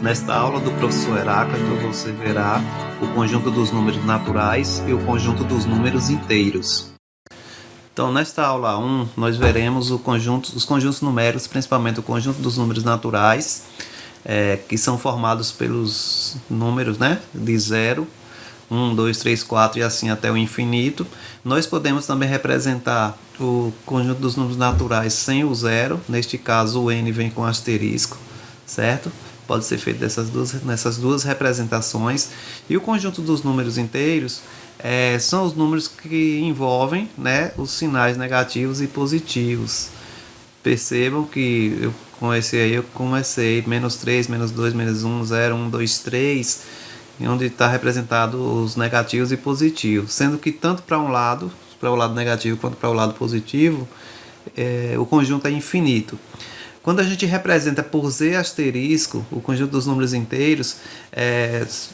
Nesta aula do professor Heráclito, você verá o conjunto dos números naturais e o conjunto dos números inteiros. Então, nesta aula 1, nós veremos os conjuntos numéricos, principalmente o conjunto dos números naturais, que são formados pelos números, de 0, 1, 2, 3, 4 e assim até o infinito. Nós podemos também representar o conjunto dos números naturais sem o zero, neste caso o n vem com asterisco, certo? Pode ser feito nessas duas representações. E o conjunto dos números inteiros são os números que envolvem, os sinais negativos e positivos. Percebam que com esse aí eu comecei menos 3, menos 2, menos 1, 0, 1, 2, 3, onde está representado os negativos e positivos. Sendo que tanto para o lado negativo quanto para o lado positivo, o conjunto é infinito. Quando a gente representa por z asterisco, o conjunto dos números inteiros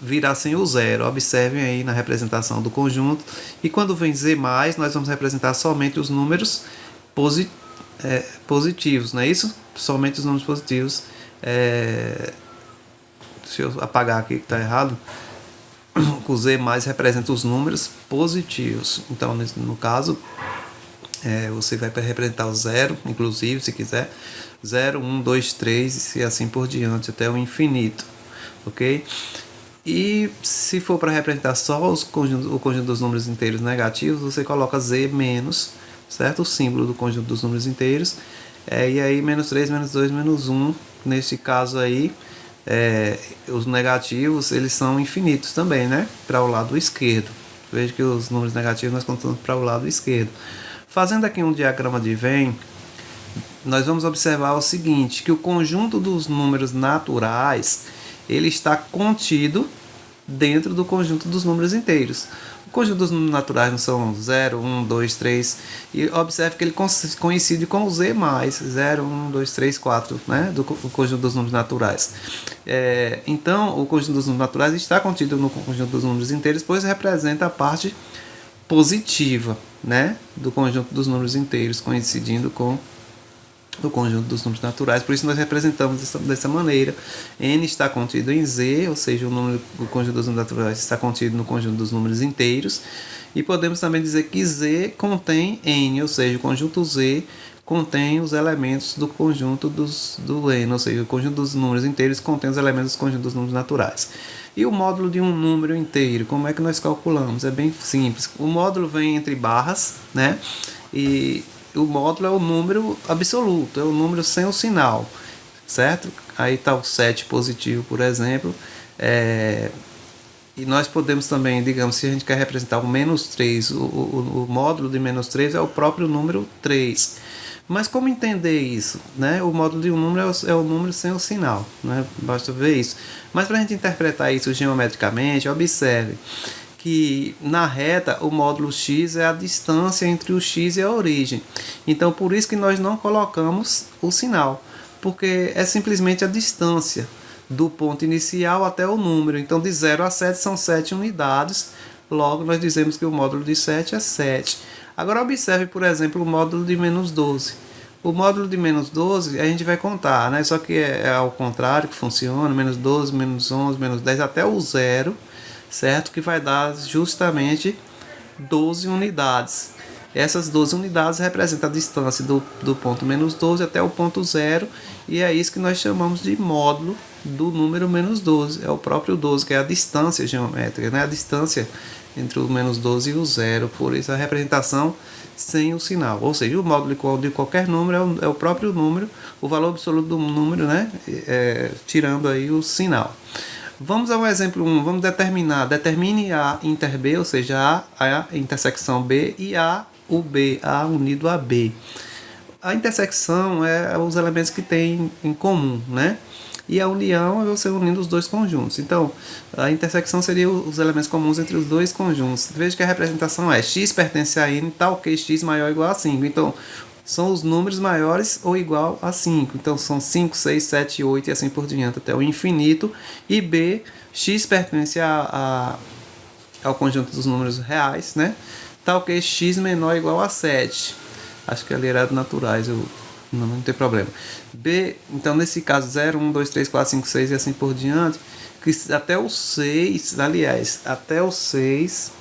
virá sem o zero. Observem aí na representação do conjunto. E quando vem z+, nós vamos representar somente os números positivos, não é isso? Somente os números positivos. Deixa eu apagar aqui que está errado. O z+ representa os números positivos. Então, no caso, você vai representar o zero, inclusive, se quiser. 0, 1, 2, 3 e assim por diante, até o infinito, ok? E se for para representar só o conjunto dos números inteiros negativos, você coloca z menos, certo? O símbolo do conjunto dos números inteiros, e aí menos 3, menos 2, menos 1, neste caso aí, os negativos, eles são infinitos também, para o lado esquerdo. Veja que os números negativos nós contamos para o lado esquerdo. Fazendo aqui um diagrama de Venn, nós vamos observar o seguinte, que o conjunto dos números naturais, ele está contido dentro do conjunto dos números inteiros. O conjunto dos números naturais não são 0, 1, 2, 3, e observe que ele coincide com o z+, 0, 1, 2, 3, 4, do conjunto dos números naturais. Então, o conjunto dos números naturais está contido no conjunto dos números inteiros, pois representa a parte positiva, do conjunto dos números inteiros, coincidindo com o conjunto dos números naturais. Por isso nós representamos dessa maneira. N está contido em Z, ou seja, o conjunto dos números naturais está contido no conjunto dos números inteiros. E podemos também dizer que Z contém N, ou seja, o conjunto Z contém os elementos do conjunto do N, ou seja, o conjunto dos números inteiros contém os elementos do conjunto dos números naturais. E o módulo de um número inteiro, como é que nós calculamos? É bem simples. O módulo vem entre barras, e o módulo é o número absoluto, é o número sem o sinal, certo? Aí está o 7 positivo, por exemplo. E nós podemos também, digamos, se a gente quer representar o menos 3, o módulo de menos 3 é o próprio número 3. Mas como entender isso? O módulo de um número é o número sem o sinal, basta ver isso. Mas para a gente interpretar isso geometricamente, observe que na reta o módulo x é a distância entre o x e a origem. Então por isso que nós não colocamos o sinal, porque é simplesmente a distância do ponto inicial até o número. Então de 0 a 7 são 7 unidades, logo nós dizemos que o módulo de 7 é 7. Agora observe, por exemplo, o módulo de menos 12. O módulo de menos 12 a gente vai contar, só que é ao contrário que funciona, menos 12, menos 11, menos 10 até o zero, certo? Que vai dar justamente 12 unidades. Essas 12 unidades representam a distância do ponto menos 12 até o ponto zero, e é isso que nós chamamos de módulo do número menos 12. É o próprio 12, que é a distância geométrica, a distância entre o menos 12 e o zero, por isso a representação sem o sinal. Ou seja, o módulo de qualquer número é o próprio número, o valor absoluto do número, tirando aí o sinal. Vamos a um exemplo 1. Vamos determine A inter B, ou seja, A intersecção B, e A o B, A unido a B. A intersecção é os elementos que tem em comum, E a união é você unindo os dois conjuntos. Então, a intersecção seria os elementos comuns entre os dois conjuntos. Veja que a representação é x pertence a n, tal que x maior ou igual a 5. Então, são os números maiores ou igual a 5. Então, são 5, 6, 7, 8 e assim por diante, até o infinito. E B, x pertence ao conjunto dos números reais, tal que x menor ou igual a 7. Acho que ali era naturais, eu Não tem problema. B, então nesse caso 0, 1, 2, 3, 4, 5, 6 e assim por diante, que até o 6, aliás, até o 6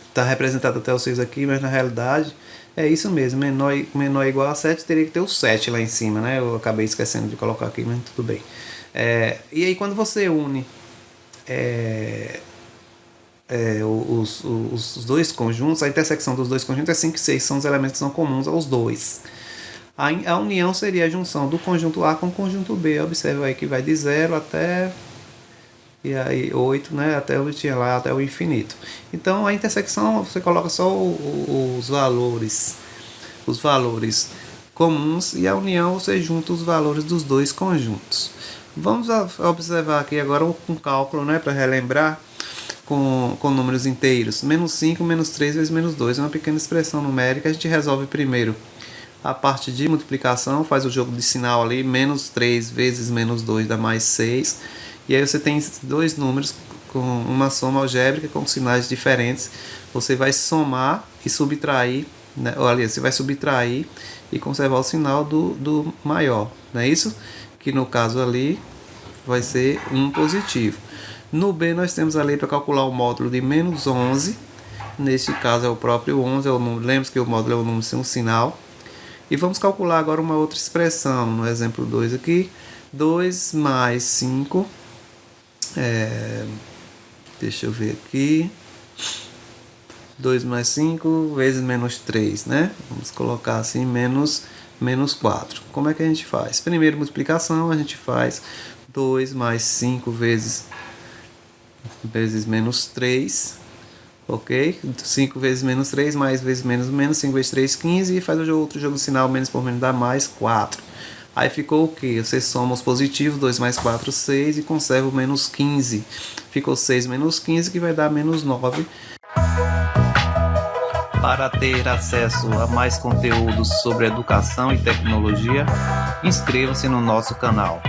está representado até o 6 aqui, mas na realidade é isso mesmo, menor ou igual a 7 teria que ter o 7 lá em cima, né? Eu acabei esquecendo de colocar aqui, mas tudo bem. E aí quando você une os dois conjuntos, a intersecção dos dois conjuntos é 5 e 6, são os elementos que são comuns aos dois. A união seria a junção do conjunto A com o conjunto B. Observe aí que vai de 0 até e aí 8, né, até o tinha lá até o infinito. Então a intersecção você coloca só os valores comuns, e a união você junta os valores dos dois conjuntos. Vamos observar aqui agora um cálculo, né, para relembrar com números inteiros. Menos 5, menos 3 vezes menos 2 é uma pequena expressão numérica. A gente resolve primeiro a parte de multiplicação, faz o jogo de sinal ali, menos 3 vezes menos 2 dá mais 6. E aí você tem dois números com uma soma algébrica com sinais diferentes. Você vai somar e subtrair, né? Ou, aliás, você vai subtrair e conservar o sinal do maior, não é isso? Que no caso ali vai ser um positivo. No B nós temos ali para calcular o módulo de menos 11. Neste caso é o próprio 11, é o número. Lembre-se que o módulo é o número sem um sinal. E vamos calcular agora uma outra expressão, no exemplo 2 aqui. 2 mais 5, deixa eu ver aqui, 2 mais 5 vezes menos 3, né? Vamos colocar assim, menos 4. Como é que a gente faz? Primeiro, multiplicação, a gente faz 2 mais 5 vezes menos 3, ok? 5 vezes menos 3, mais vezes menos, 5 vezes 3, 15, e faz o outro jogo de sinal, menos por menos dá mais 4. Aí ficou o que? Você soma os positivos, 2 mais 4, 6, e conserva o menos 15. Ficou 6 menos 15, que vai dar menos 9. Para ter acesso a mais conteúdos sobre educação e tecnologia, inscreva-se no nosso canal.